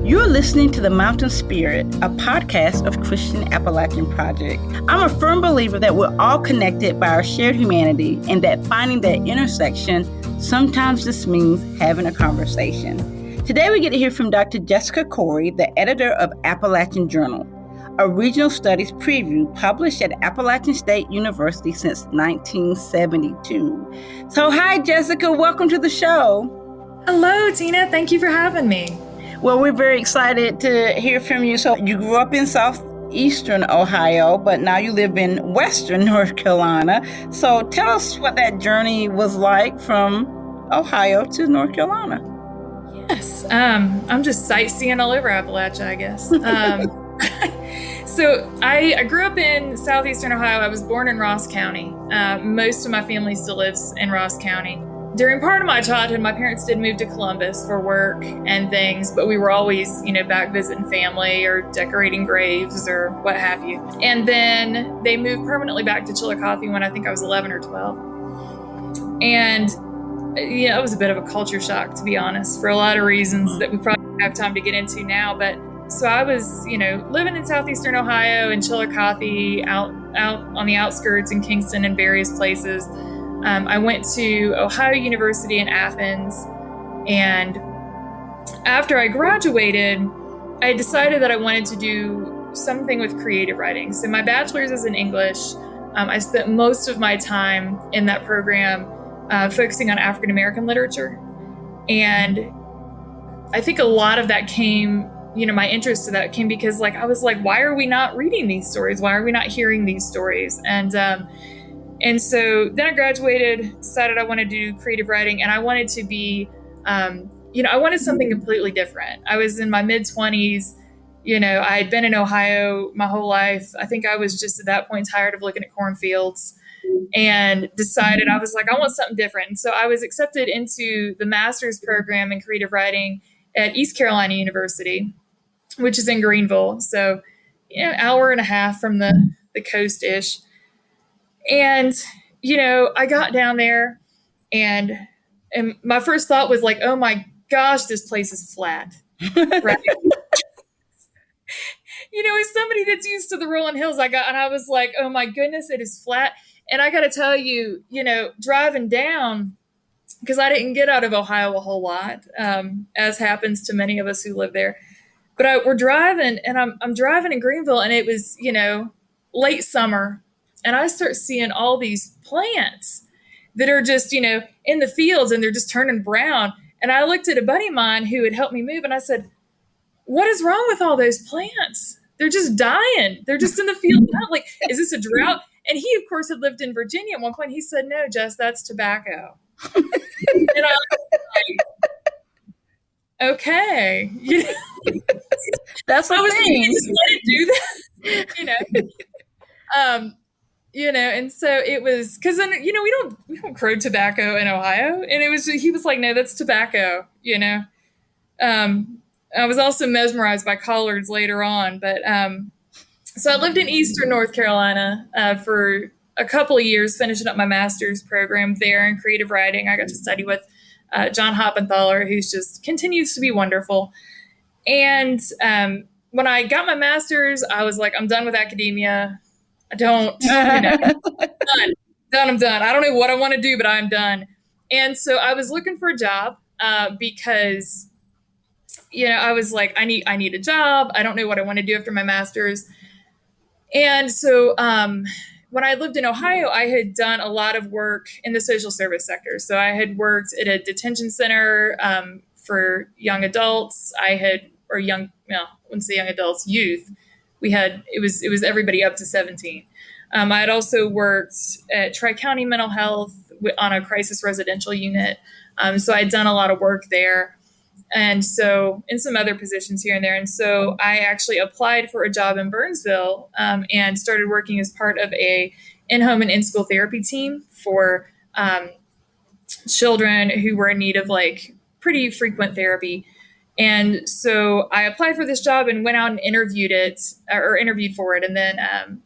You're listening to The Mountain Spirit, a podcast of Christian Appalachian Project. I'm a firm believer that we're all connected by our shared humanity and that finding that intersection sometimes just means having a conversation. Today we get to hear from Dr. Jessica Cory, the editor of Appalachian Journal, a regional studies preview published at Appalachian State University since 1972. So hi, Jessica. Welcome to the show. Hello, Tina. Thank you for having me. Well, we're very excited to hear from you. So you grew up in southeastern Ohio, but now you live in western North Carolina. So tell us what that journey was like from Ohio to North Carolina. Yes, I'm just sightseeing all over Appalachia, I guess. So I grew up in southeastern Ohio. I was born in Ross County. Most of my family still lives in Ross County. During part of my childhood, my parents did move to Columbus for work and things, but we were always, back visiting family or decorating graves or what have you. And then they moved permanently back to Chillicothe when I think I was 11 or 12. And it was a bit of a culture shock, to be honest, for a lot of reasons that we probably don't have time to get into now. But so I was, living in southeastern Ohio and Chillicothe, out on the outskirts in Kingston and various places. I went to Ohio University in Athens, and after I graduated, I decided that I wanted to do something with creative writing. So my bachelor's is in English. I spent most of my time in that program focusing on African American literature. And I think a lot of that came, my interest to that came because I was like, why are we not reading these stories? Why are we not hearing these stories? And so then I graduated, decided I wanted to do creative writing, and I wanted to be, I wanted something completely different. I was in my mid-20s. I had been in Ohio my whole life. I think I was just at that point tired of looking at cornfields and decided I was like, I want something different. And so I was accepted into the master's program in creative writing at East Carolina University, which is in Greenville. So, hour and a half from the coast-ish. And, I got down there and my first thought was like, oh my gosh, this place is flat. Right. As somebody that's used to the rolling hills, I was like, oh my goodness, it is flat. And I got to tell you, driving down, because I didn't get out of Ohio a whole lot, as happens to many of us who live there. But we're driving, and I'm driving in Greenville, and it was, late summer. And I start seeing all these plants that are just, in the fields, and they're just turning brown. And I looked at a buddy of mine who had helped me move, and I said, what is wrong with all those plants? They're just dying. They're just in the field now. Like, is this a drought? And he, of course, had lived in Virginia at one point. He said, no, Jess, that's tobacco. And I was like, okay. That's what I was thinking. Just let it do that, and so it was, because then, we don't grow tobacco in Ohio. And he was like, no, that's tobacco, I was also mesmerized by collards later on. But so I lived in Eastern North Carolina for a couple of years, finishing up my master's program there in creative writing. I got to study with John Hoppenthaler, who's just continues to be wonderful. And when I got my master's, I was like, I'm done with academia. I don't, I'm done. I don't know what I want to do, but I'm done. And so I was looking for a job because, I was like, I need a job. I don't know what I want to do after my master's. And so when I lived in Ohio, I had done a lot of work in the social service sector. So I had worked at a detention center for young adults. I wouldn't say young adults, youth. It was everybody up to 17. I had also worked at Tri-County Mental Health on a crisis residential unit. So I'd done a lot of work there. And so in some other positions here and there. And so I actually applied for a job in Burnsville and started working as part of a in-home and in-school therapy team for children who were in need of pretty frequent therapy. And so I applied for this job and went out and interviewed for it, and then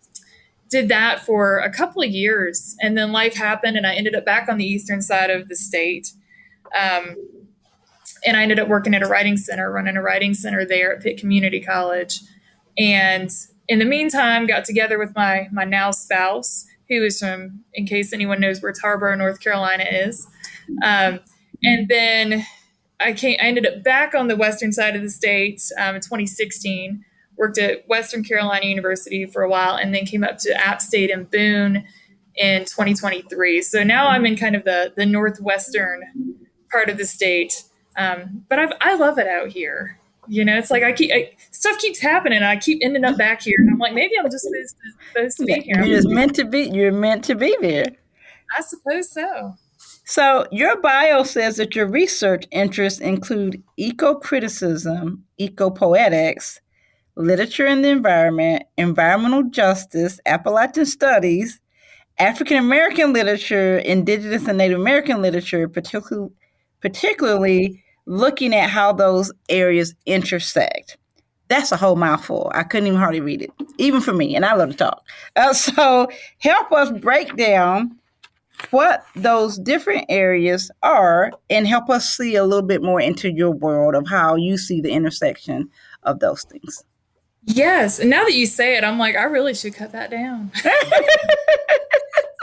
did that for a couple of years. And then life happened and I ended up back on the eastern side of the state. And I ended up working at a writing center, running a writing center there at Pitt Community College. And in the meantime, got together with my now spouse, who is from, in case anyone knows where Tarboro, North Carolina is. And then I ended up back on the western side of the state in 2016. Worked at Western Carolina University for a while, and then came up to App State in Boone in 2023. So now I'm in kind of the northwestern part of the state. But I love it out here. It's like stuff keeps happening. And I keep ending up back here, and I'm like, maybe I'm just supposed to be here. You're just meant to be. You're meant to be there. I suppose so. So your bio says that your research interests include eco-criticism, eco-poetics, literature and the environment, environmental justice, Appalachian studies, African American literature, Indigenous and Native American literature, particularly looking at how those areas intersect. That's a whole mouthful. I couldn't even hardly read it, even for me, and I love to talk. So help us break down what those different areas are and help us see a little bit more into your world of how you see the intersection of those things. Yes. And now that you say it, I'm like, I really should cut that down.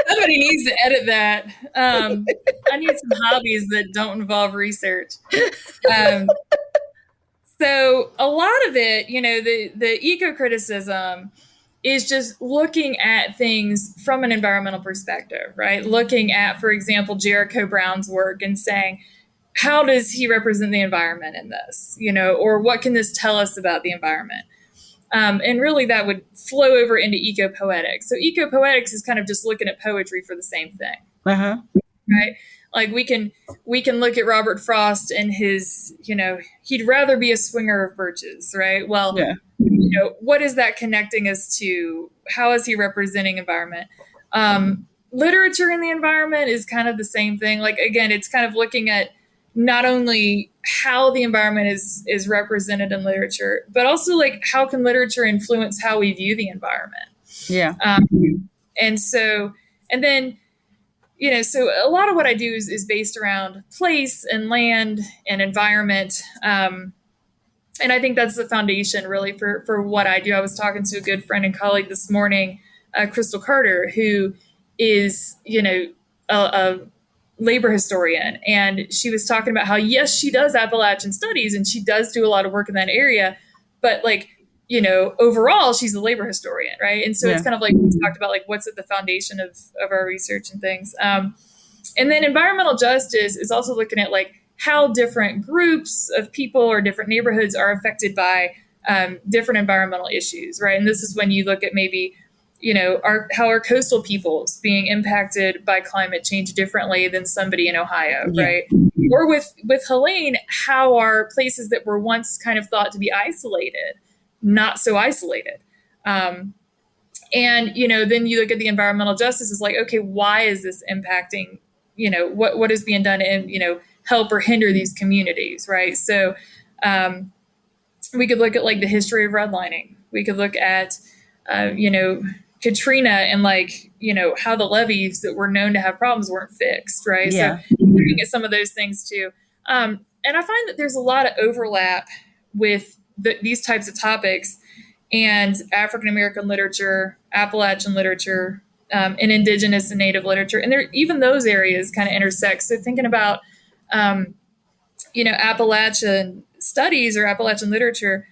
Somebody needs to edit that. I need some hobbies that don't involve research. So a lot of it, the eco-criticism is just looking at things from an environmental perspective, right? Looking at, for example, Jericho Brown's work and saying, how does he represent the environment in this? Or what can this tell us about the environment? And really that would flow over into eco-poetics. So eco-poetics is kind of just looking at poetry for the same thing. Uh-huh. Right? Like we can look at Robert Frost and his, he'd rather be a swinger of birches, right? Well, yeah. What is that connecting us to? How is he representing environment? Literature in the environment is kind of the same thing. Like, again, it's kind of looking at not only how the environment is represented in literature, but also like how can literature influence how we view the environment? Yeah. And then, so a lot of what I do is based around place and land and environment. And I think that's the foundation really for what I do. I was talking to a good friend and colleague this morning, Crystal Carter, who is, a labor historian. And she was talking about how, yes, she does Appalachian studies and she does do a lot of work in that area. But overall, she's a labor historian, right? And so It's kind of like we talked about, like, what's at the foundation of our research and things. And then environmental justice is also looking at like how different groups of people or different neighborhoods are affected by different environmental issues, right? And this is when you look at maybe, how are coastal peoples being impacted by climate change differently than somebody in Ohio, right? Or with Helene, how are places that were once kind of thought to be isolated not so isolated? And, then you look at the environmental justice is like, okay, why is this impacting, what is being done in, help or hinder these communities, right? So we could look at like the history of redlining. We could look at, Katrina and like, how the levees that were known to have problems weren't fixed, right? Yeah. So looking at some of those things too. And I find that there's a lot of overlap with these types of topics and African American literature, Appalachian literature, and Indigenous and Native literature. And even those areas kind of intersect. So thinking about, Appalachian studies or Appalachian literature,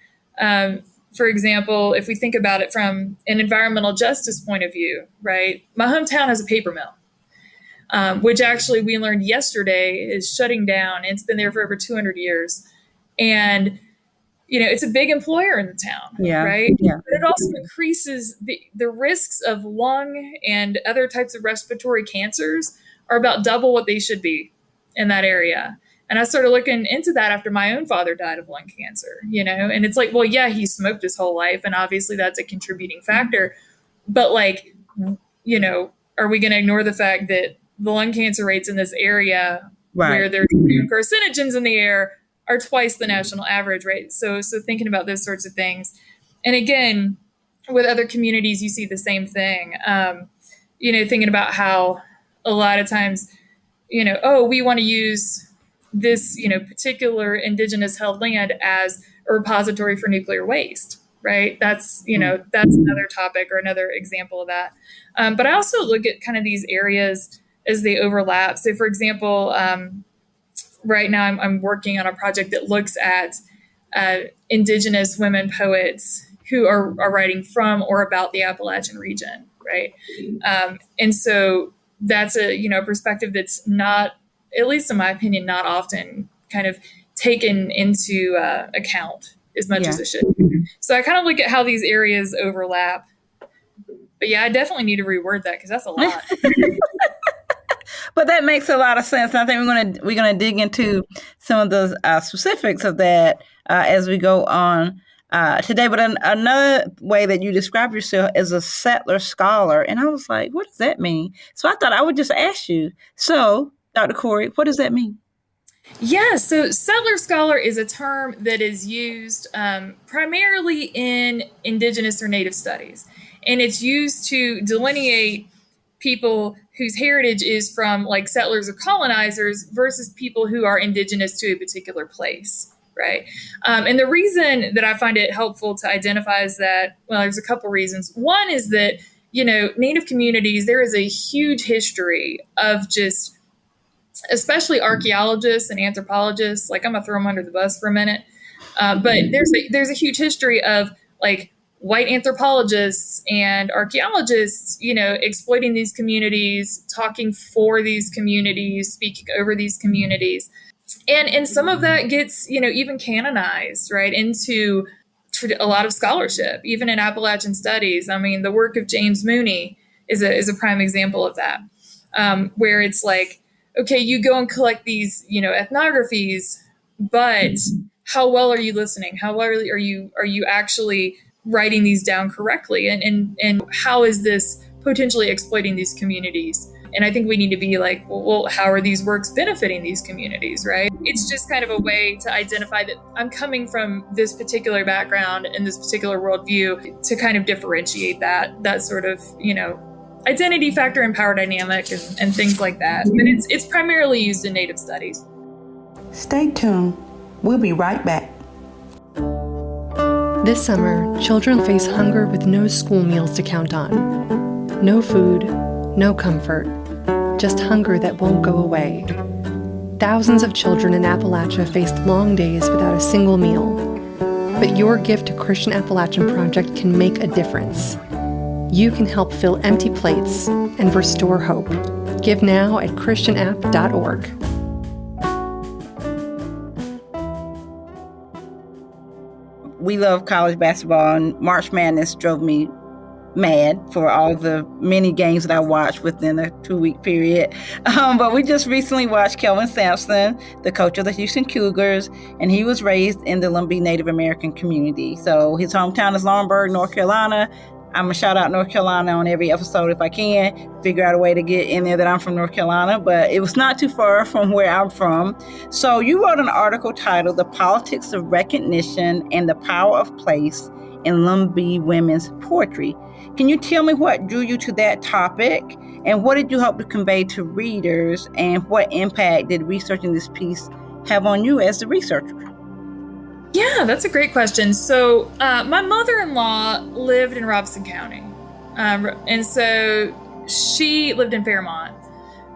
for example, if we think about it from an environmental justice point of view, right? My hometown has a paper mill, which actually we learned yesterday is shutting down. It's been there for over 200 years. And, it's a big employer in the town, right? Yeah. But it also increases the risks of lung and other types of respiratory cancers are about double what they should be in that area. And I started looking into that after my own father died of lung cancer, and it's like, well, yeah, he smoked his whole life. And obviously that's a contributing factor. But like, are we going to ignore the fact that the lung cancer rates in this area where there's carcinogens in the air are twice the national average, right? So thinking about those sorts of things. And again, with other communities, you see the same thing, thinking about how a lot of times, we want to use this, particular indigenous held land as a repository for nuclear waste, right? That's another topic or another example of that. But I also look at kind of these areas as they overlap. So, for example, right now I'm working on a project that looks at indigenous women poets who are writing from or about the Appalachian region, right? And so that's a perspective that's not, at least in my opinion, not often kind of taken into account as much as it should. So I kind of look at how these areas overlap. But yeah, I definitely need to reword that because that's a lot. But that makes a lot of sense. And I think we're gonna dig into some of those specifics of that as we go on today. But another way that you describe yourself as a settler scholar, and I was like, what does that mean? So I thought I would just ask you. So, Dr. Cory, what does that mean? Yeah, so settler scholar is a term that is used primarily in Indigenous or Native studies. And it's used to delineate people whose heritage is from like settlers or colonizers versus people who are indigenous to a particular place, right? And the reason that I find it helpful to identify is that, well, there's a couple reasons. One is that, Native communities, there is a huge history of just, especially archaeologists and anthropologists, like I'm gonna throw them under the bus for a minute. But there's a huge history of like white anthropologists and archaeologists, exploiting these communities, talking for these communities, speaking over these communities. And some of that gets, even canonized, right, into a lot of scholarship, even in Appalachian studies. I mean, the work of James Mooney is a prime example of that, where it's like, okay, you go and collect these, ethnographies, but how well are you listening? How well are you actually writing these down correctly? And how is this potentially exploiting these communities? And I think we need to be like, well, how are these works benefiting these communities, right? It's just kind of a way to identify that I'm coming from this particular background and this particular worldview to kind of differentiate that sort of, identity factor and power dynamic and things like that. But it's primarily used in Native studies. Stay tuned. We'll be right back. This summer, children face hunger with no school meals to count on. No food, no comfort, just hunger that won't go away. Thousands of children in Appalachia faced long days without a single meal. But your gift to Christian Appalachian Project can make a difference. You can help fill empty plates and restore hope. Give now at christianapp.org. We love college basketball, and March Madness drove me mad for all the many games that I watched within a 2-week period. But we just recently watched Kelvin Sampson, the coach of the Houston Cougars, and he was raised in the Lumbee Native American community. So his hometown is Laurinburg, North Carolina. I'm going to shout out North Carolina on every episode if I can, figure out a way to get in there that I'm from North Carolina, but it was not too far from where I'm from. So you wrote an article titled The Politics of Recognition and the Power of Place in Lumbee Women's Poetry. Can you tell me what drew you to that topic, and what did you hope to convey to readers, and what impact did researching this piece have on you as the researcher? Yeah, that's a great question. So my mother-in-law lived in Robeson County. And so she lived in Fairmont.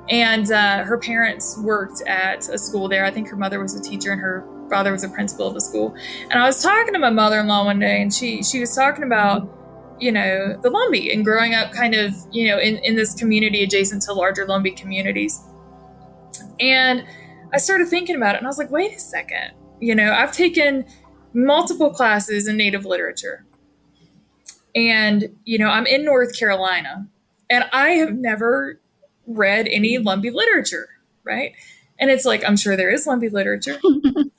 And her parents worked at a school there. I think her mother was a teacher and her father was a principal of the school. And I was talking to my mother-in-law one day, and she was talking about, the Lumbee and growing up kind of, in this community adjacent to larger Lumbee communities. And I started thinking about it, and I was like, wait a second. I've taken multiple classes in Native literature, and, I'm in North Carolina, and I have never read any Lumbee literature, right? And it's like, I'm sure there is Lumbee literature.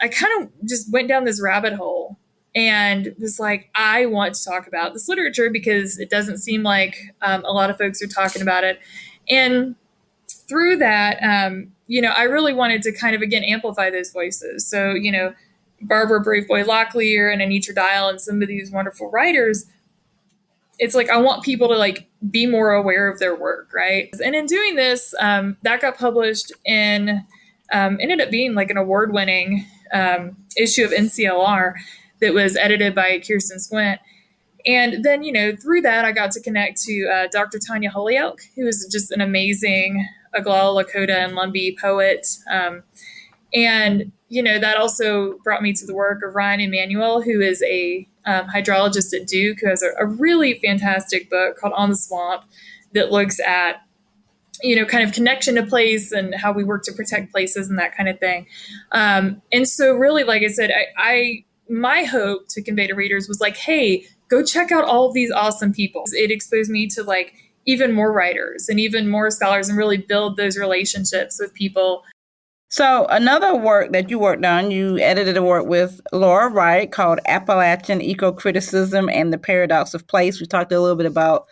I kind of just went down this rabbit hole and was like, I want to talk about this literature because it doesn't seem like a lot of folks are talking about it. And through that, I really wanted to kind of, again, amplify those voices. So, Barbara Brave Boy Locklear and Anitra Dial and some of these wonderful writers, it's like, I want people to like be more aware of their work, right? And in doing this, that got published in ended up being like an award-winning issue of NCLR that was edited by Kirsten Squint. And then, through that, I got to connect to Dr. Tanya Holyoke, who is just an amazing Oglala, Lakota, and Lumbee poet. And that also brought me to the work of Ryan Emanuel, who is a hydrologist at Duke, who has a really fantastic book called On the Swamp that looks at, kind of connection to place and how we work to protect places and that kind of thing. And so really, like I said, my hope to convey to readers was like, hey, go check out all of these awesome people. It exposed me to like even more writers and even more scholars and really build those relationships with people. So another work that you worked on, you edited a work with Laura Wright called Appalachian Eco-Criticism and the Paradox of Place. We talked a little bit about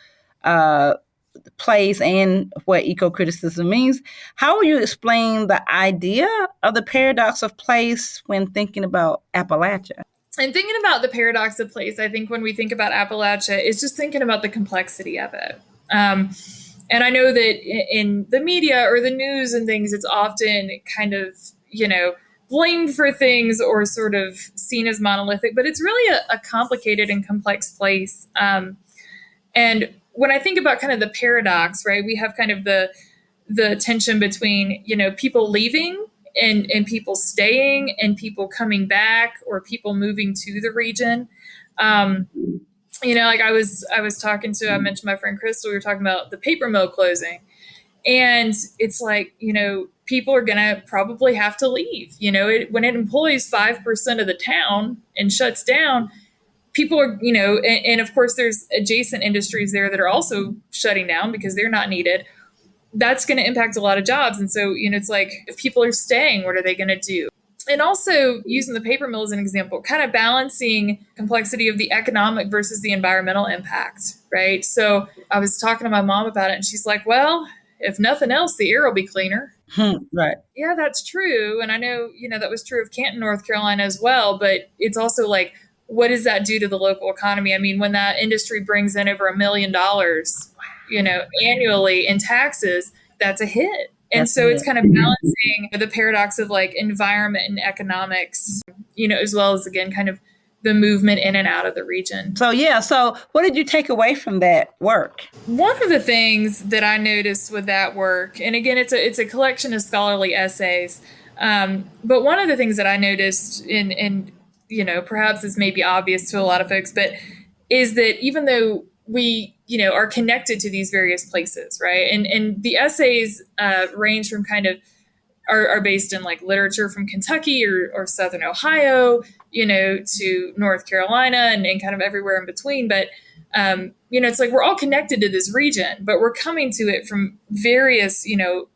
place and what eco-criticism means. How will you explain the idea of the paradox of place when thinking about Appalachia? And thinking about the paradox of place, I think when we think about Appalachia, is just thinking about the complexity of it. And I know that in the media or the news and things, it's often kind of, blamed for things or sort of seen as monolithic, but it's really a complicated and complex place. And when I think about kind of the paradox, right, we have kind of the tension between, people leaving and people staying and people coming back or people moving to the region. Like I was talking to, I mentioned my friend Crystal, we were talking about the paper mill closing. And it's like, people are going to probably have to leave. When it employs 5% of the town and shuts down, people are, and of course there's adjacent industries there that are also shutting down because they're not needed. That's going to impact a lot of jobs. And so, it's like, if people are staying, what are they going to do? And also using the paper mill as an example, kind of balancing complexity of the economic versus the environmental impact, right? So I was talking to my mom about it and she's like, well, if nothing else, the air will be cleaner. Right. Yeah, that's true. And I know, that was true of Canton, North Carolina as well. But it's also like, what does that do to the local economy? I mean, when that industry brings in over $1 million, annually in taxes, that's a hit. And so it's kind of balancing the paradox of like environment and economics, as well as, again, kind of the movement in and out of the region. So what did you take away from that work? One of the things that I noticed with that work, and again, it's a collection of scholarly essays, but one of the things that I noticed in perhaps this may be obvious to a lot of folks, but is that even though we, are connected to these various places, right? And the essays range from kind of are based in like literature from Kentucky or Southern Ohio, to North Carolina and kind of everywhere in between. But, it's like we're all connected to this region, but we're coming to it from various,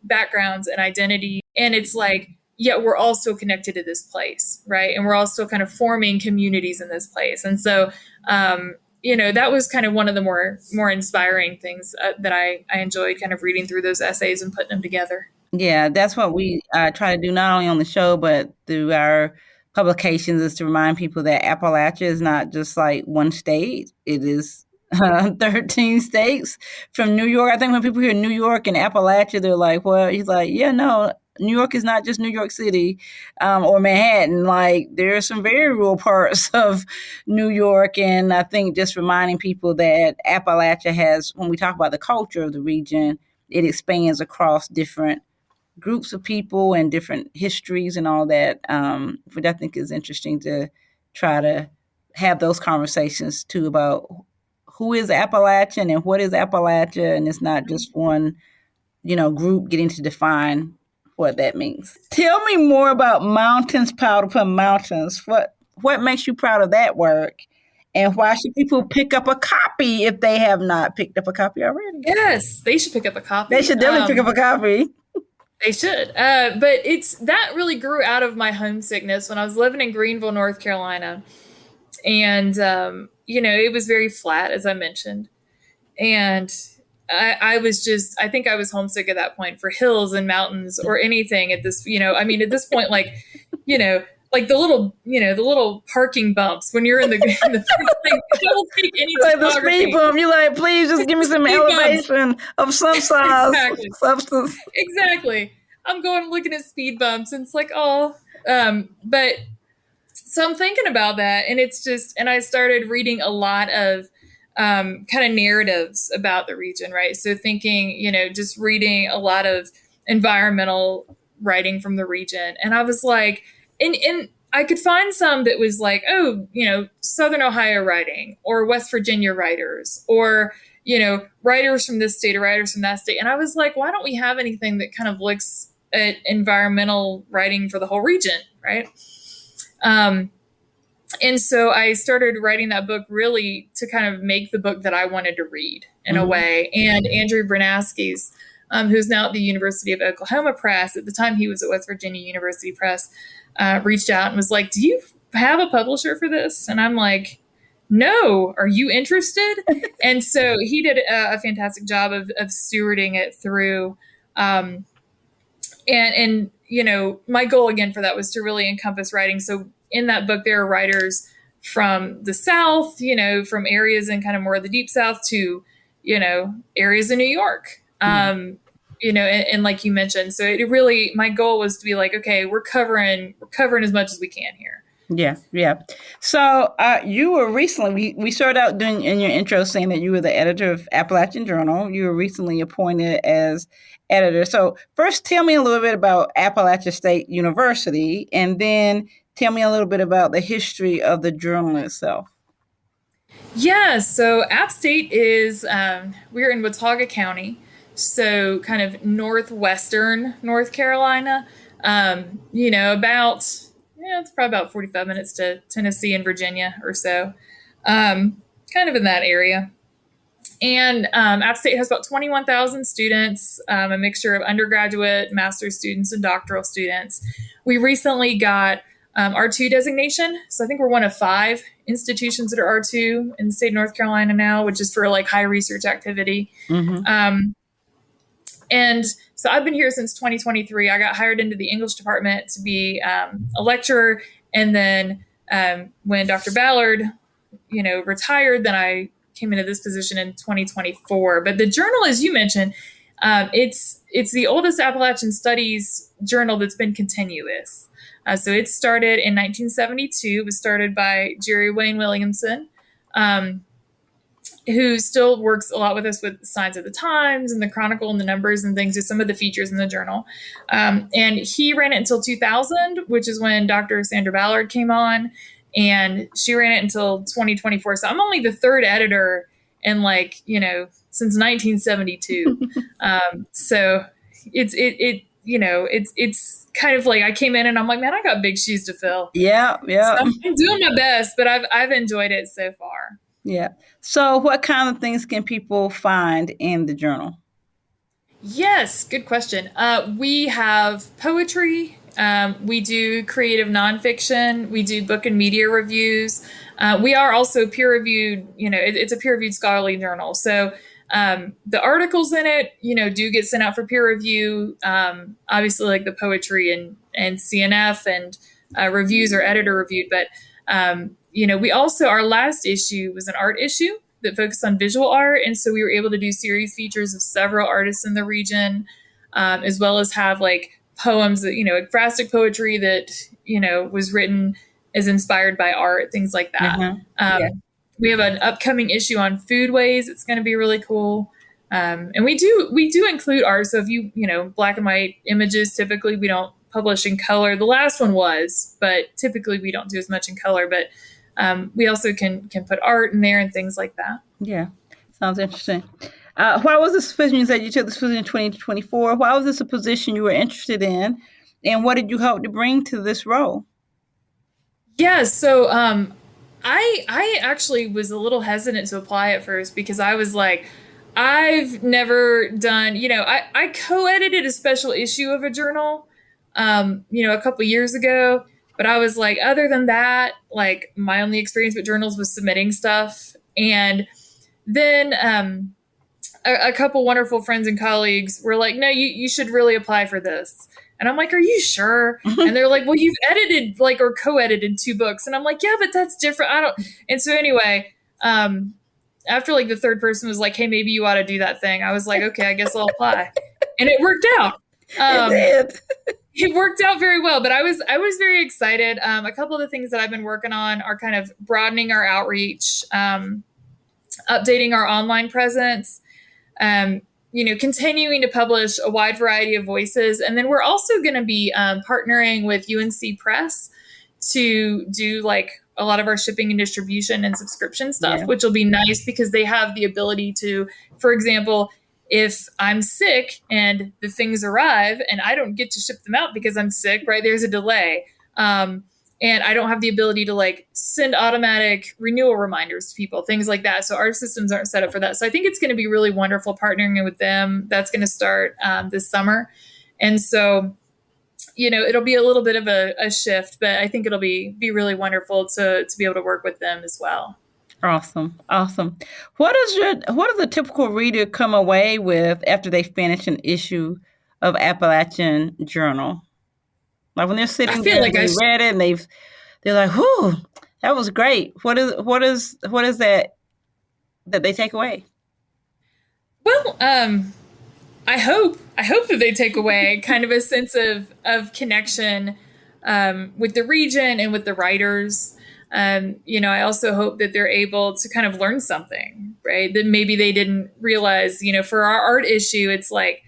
backgrounds and identity. And it's like, yet we're all still connected to this place, right? And we're all still kind of forming communities in this place. And so, that was kind of one of the more inspiring things that I enjoyed kind of reading through those essays and putting them together. Yeah, that's what we try to do not only on the show, but through our publications, is to remind people that Appalachia is not just like one state. It is 13 states from New York. I think when people hear New York and Appalachia, they're like, well, he's like, yeah, no, New York is not just New York City or Manhattan. Like, there are some very rural parts of New York. And I think just reminding people that Appalachia has, when we talk about the culture of the region, it expands across different groups of people and different histories and all that, which I think is interesting to try to have those conversations too about who is Appalachian and what is Appalachia. And it's not just one, group getting to define what that means. Tell me more about Mountains Piled Upon Mountains. What makes you proud of that work? And why should people pick up a copy if they have not picked up a copy already? Yes, they should pick up a copy. They should definitely pick up a copy. They should. But that really grew out of my homesickness when I was living in Greenville, North Carolina. And, it was very flat, as I mentioned. And I think I was homesick at that point for hills and mountains or anything at this, at this point, like, like the little parking bumps when you're in the don't take any like the speed bump. You're like, please just give me some elevation of some size substance. Exactly. I'm going looking at speed bumps, and it's like, oh, but so I'm thinking about that, and it's just, and I started reading a lot of kind of narratives about the region, right? So thinking, just reading a lot of environmental writing from the region, and I was like, and I could find some that was like, oh, Southern Ohio writing, or West Virginia writers, or writers from this state or writers from that state, and I was like, why don't we have anything that kind of looks at environmental writing for the whole region, right? And so I started writing that book really to kind of make the book that I wanted to read in a way. And Andrew Branaski's, who's now at the University of Oklahoma Press, at the time he was at West Virginia University Press, reached out and was like, do you have a publisher for this? And I'm like, no, are you interested? And so he did a fantastic job of stewarding it through. And my goal again for that was to really encompass writing. So in that book, there are writers from the South, from areas in kind of more of the deep South to, areas in New York, and like you mentioned. So it really, my goal was to be like, okay, we're covering as much as we can here. Yeah. Yeah. So you were recently, we started out doing in your intro saying that you were the editor of Appalachian Journal. You were recently appointed as editor. So first, tell me a little bit about Appalachia State University, and then tell me a little bit about the history of the journal itself. Yeah, so App State is, we're in Watauga County, so kind of northwestern North Carolina, it's probably about 45 minutes to Tennessee and Virginia or so, kind of in that area. And App State has about 21,000 students, a mixture of undergraduate, master's students, and doctoral students. We recently got R2 designation. So I think we're one of 5 institutions that are R2 in the state of North Carolina now, which is for like high research activity. And so I've been here since 2023. I got hired into the English department to be a lecturer. And then when Dr. Ballard, retired, then I came into this position in 2024. But the journal, as you mentioned, it's the oldest Appalachian Studies journal that's been continuous. So it started in 1972. It was started by Jerry Wayne Williamson, who still works a lot with us with Signs of the Times and the Chronicle and the numbers and things, just some of the features in the journal. And he ran it until 2000, which is when Dr. Sandra Ballard came on, and she ran it until 2024. So I'm only the 3rd editor in since 1972. So it's kind of like I came in and I'm like, man, I got big shoes to fill. Yeah. So I'm doing my best, but I've enjoyed it so far. Yeah. So what kind of things can people find in the journal? Yes, good question. We have poetry. We do creative nonfiction. We do book and media reviews. We are also peer-reviewed, it's a peer-reviewed scholarly journal. So the articles in it, do get sent out for peer review. Obviously, like the poetry and CNF and reviews are editor reviewed. But, we also, our last issue was an art issue that focused on visual art. And so we were able to do series features of several artists in the region, as well as have like poems that, ekphrastic poetry that, was written as inspired by art, things like that. We have an upcoming issue on foodways. It's going to be really cool. And we do include art. So if you black and white images, typically we don't publish in color. The last one was, but typically we don't do as much in color. But we also can put art in there and things like that. Yeah, sounds interesting. Why was this position, you said you took this position in 2024. Why was this a position you were interested in? And what did you hope to bring to this role? Yeah, so I actually was a little hesitant to apply at first because I was like, I've never done, I co-edited a special issue of a journal, a couple years ago. But I was like, other than that, like my only experience with journals was submitting stuff. And then a couple wonderful friends and colleagues were like, no, you should really apply for this. And I'm like, are you sure? And they're like, well, you've edited or co-edited 2 books. And I'm like, yeah, but that's different. And so anyway, after the 3rd person was like, hey, maybe you ought to do that thing. I was like, okay, I guess I'll apply. And it worked out. It Um, did. it worked out very well, but I was very excited. A couple of the things that I've been working on are kind of broadening our outreach, updating our online presence, um, continuing to publish a wide variety of voices. And then we're also going to be partnering with UNC Press to do like a lot of our shipping and distribution and subscription stuff, Yeah. which will be nice because they have the ability to, for example, if I'm sick and the things arrive and I don't get to ship them out because I'm sick, right? There's a delay. And I don't have the ability to like send automatic renewal reminders to people, things like that. So our systems aren't set up for that. So I think it's going to be really wonderful partnering with them. That's going to start this summer. And so, it'll be a little bit of a shift, but I think it'll be really wonderful to be able to work with them as well. Awesome. Awesome. What does a typical reader come away with after they finish an issue of Appalachian Journal? Like when they're I sitting feel there like and they read it and they're like, "Whew, that was great." What is that they take away? Well, I hope that they take away kind of a sense of connection with the region and with the writers. I also hope that they're able to kind of learn something, right? That maybe they didn't realize. For our art issue, it's like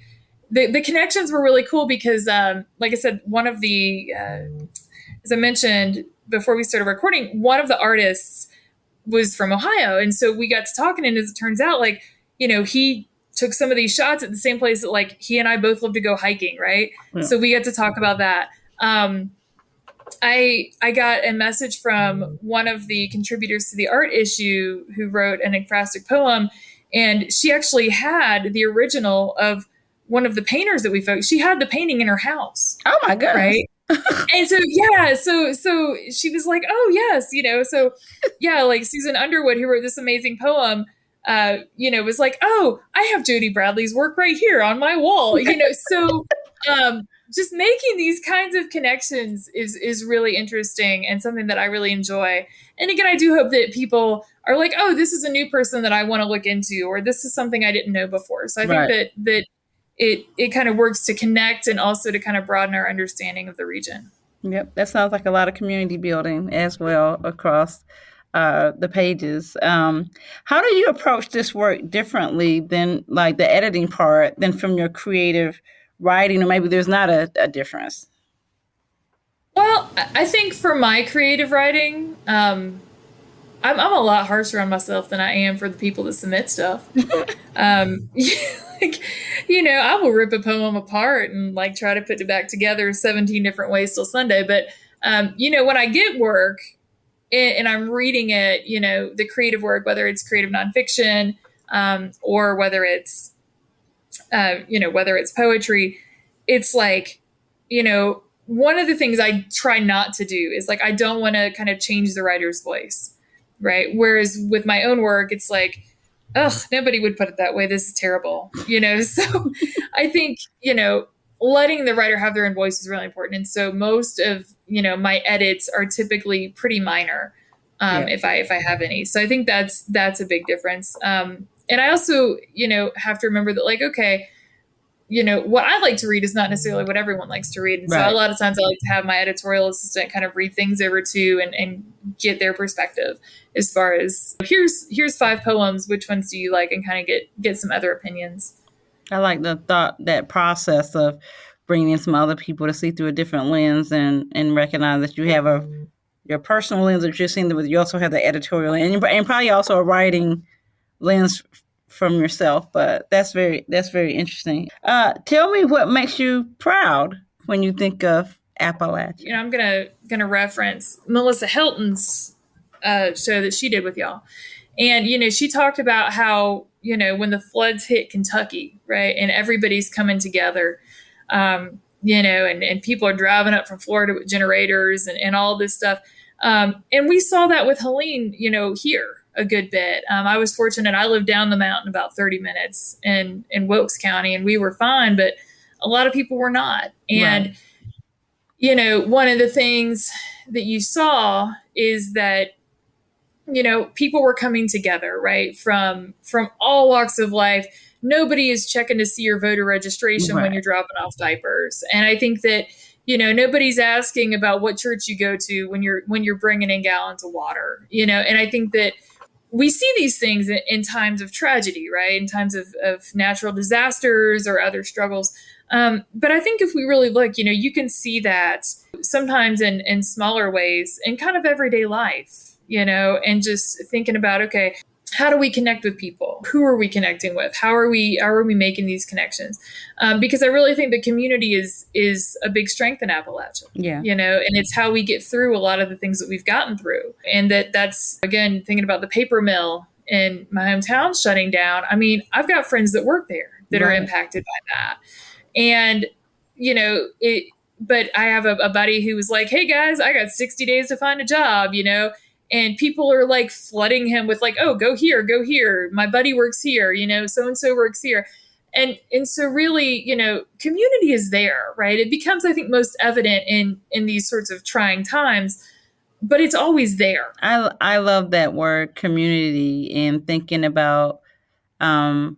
the connections were really cool because, like I said, one of the, as I mentioned before we started recording, one of the artists was from Ohio, and so we got to talking, and as it turns out, like he took some of these shots at the same place that like he and I both love to go hiking, right? Yeah. So we got to talk about that. I got a message from one of the contributors to the art issue who wrote an ekphrastic poem, and she actually had the original of one of the painters that we focused. She had the painting in her house. Oh my goodness! Right. And so, yeah, so she was like, oh yes, so yeah, like Susan Underwood, who wrote this amazing poem, was like, oh, I have Jody Bradley's work right here on my wall, so, just making these kinds of connections is really interesting and something that I really enjoy. And again, I do hope that people are like, oh, this is a new person that I want to look into, or this is something I didn't know before. So I think that it kind of works to connect and also to kind of broaden our understanding of the region. Yep, that sounds like a lot of community building as well across the pages. How do you approach this work differently than like the editing part than from your creative writing, or maybe there's not a difference? Well, I think for my creative writing, I'm a lot harsher on myself than I am for the people that submit stuff. I will rip a poem apart and like try to put it back together 17 different ways till Sunday. But, when I get work and I'm reading it, the creative work, whether it's creative nonfiction, or whether it's poetry, it's like, one of the things I try not to do is like, I don't want to kind of change the writer's voice. Right. Whereas with my own work, it's like, ugh, nobody would put it that way. This is terrible. So I think, letting the writer have their own voice is really important. And so most of, my edits are typically pretty minor, if I have any. So I think that's a big difference. And I also, have to remember that like, okay, what I like to read is not necessarily what everyone likes to read. And so a lot of times I like to have my editorial assistant kind of read things over to and get their perspective as far as here's 5 poems. Which ones do you like? And kind of get some other opinions. I like that process of bringing in some other people to see through a different lens and recognize that you have your personal lens that you're seeing, but you also have the editorial and probably also a writing lens from yourself. But that's very interesting. Tell me what makes you proud when you think of Appalachia. I'm gonna reference Melissa Hilton's show that she did with y'all, and she talked about how when the floods hit Kentucky, right, and everybody's coming together, and people are driving up from Florida with generators and all this stuff, and we saw that with Helene, here a good bit. I was fortunate. I lived down the mountain about 30 minutes in Wilkes County, and we were fine, but a lot of people were not. And, one of the things that you saw is that, people were coming together, right? From all walks of life nobody is checking to see your voter registration when you're dropping off diapers. And I think that, nobody's asking about what church you go to when you're bringing in gallons of water, and I think that we see these things in times of tragedy, right? In times of natural disasters or other struggles. But I think if we really look, you can see that sometimes in smaller ways in kind of everyday life, and just thinking about, okay, how do we connect with people? Who are we connecting with? How are we making these connections? Because I really think the community is a big strength in Appalachia. Yeah. And it's how we get through a lot of the things that we've gotten through. And that's, again, thinking about the paper mill in my hometown shutting down. I mean, I've got friends that work there that are impacted by that. And, but I have a buddy who was like, hey guys, I got 60 days to find a job, and people are like flooding him with like, oh, go here. My buddy works here, so-and-so works here. And so really, community is there, right? It becomes, I think, most evident in these sorts of trying times, but it's always there. I love that word, community, and thinking about the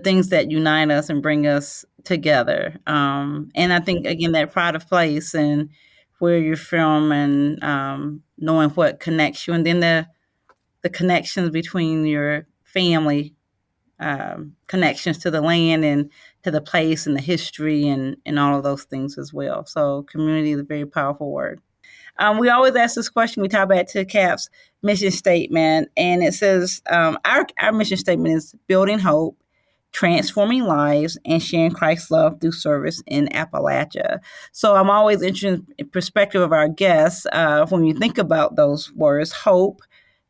things that unite us and bring us together. And I think, again, that pride of place and where you're from and knowing what connects you, and then the connections between your family, connections to the land and to the place and the history and all of those things as well. So community is a very powerful word. We always ask this question. We talk back to CAP's mission statement, and it says our mission statement is building hope, transforming lives, and sharing Christ's love through service in Appalachia. So I'm always interested in perspective of our guests when you think about those words, hope,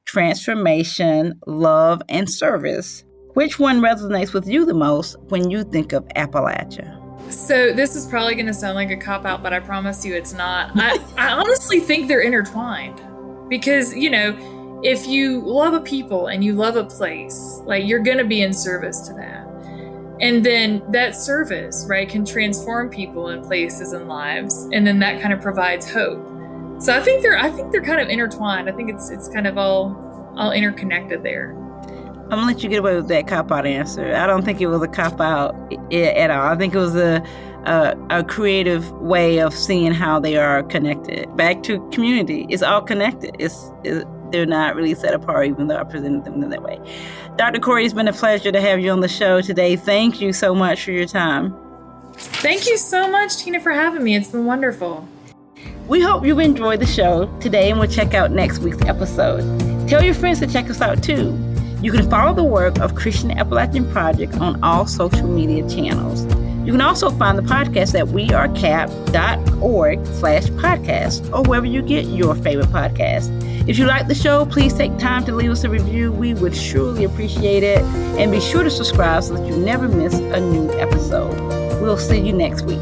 transformation, love, and service. Which one resonates with you the most when you think of Appalachia? So this is probably going to sound like a cop-out, but I promise you it's not. I honestly think they're intertwined because, if you love a people and you love a place, like you're going to be in service to that. And then that service, right, can transform people and places and lives. And then that kind of provides hope. So I think they're kind of intertwined. I think it's kind of all interconnected there. I'm gonna let you get away with that cop-out answer. I don't think it was a cop-out at all. I think it was a creative way of seeing how they are connected. Back to community, it's all connected. They're not really set apart, even though I presented them in that way. Dr. Cory, it's been a pleasure to have you on the show today. Thank you so much for your time. Thank you so much, Tina, for having me. It's been wonderful. We hope you've enjoyed the show today, and we'll check out next week's episode. Tell your friends to check us out too. You can follow the work of Christian Appalachian Project on all social media channels. You can also find the podcast at wearecap.org/podcast or wherever you get your favorite podcast. If you like the show, please take time to leave us a review. We would surely appreciate it. And be sure to subscribe so that you never miss a new episode. We'll see you next week.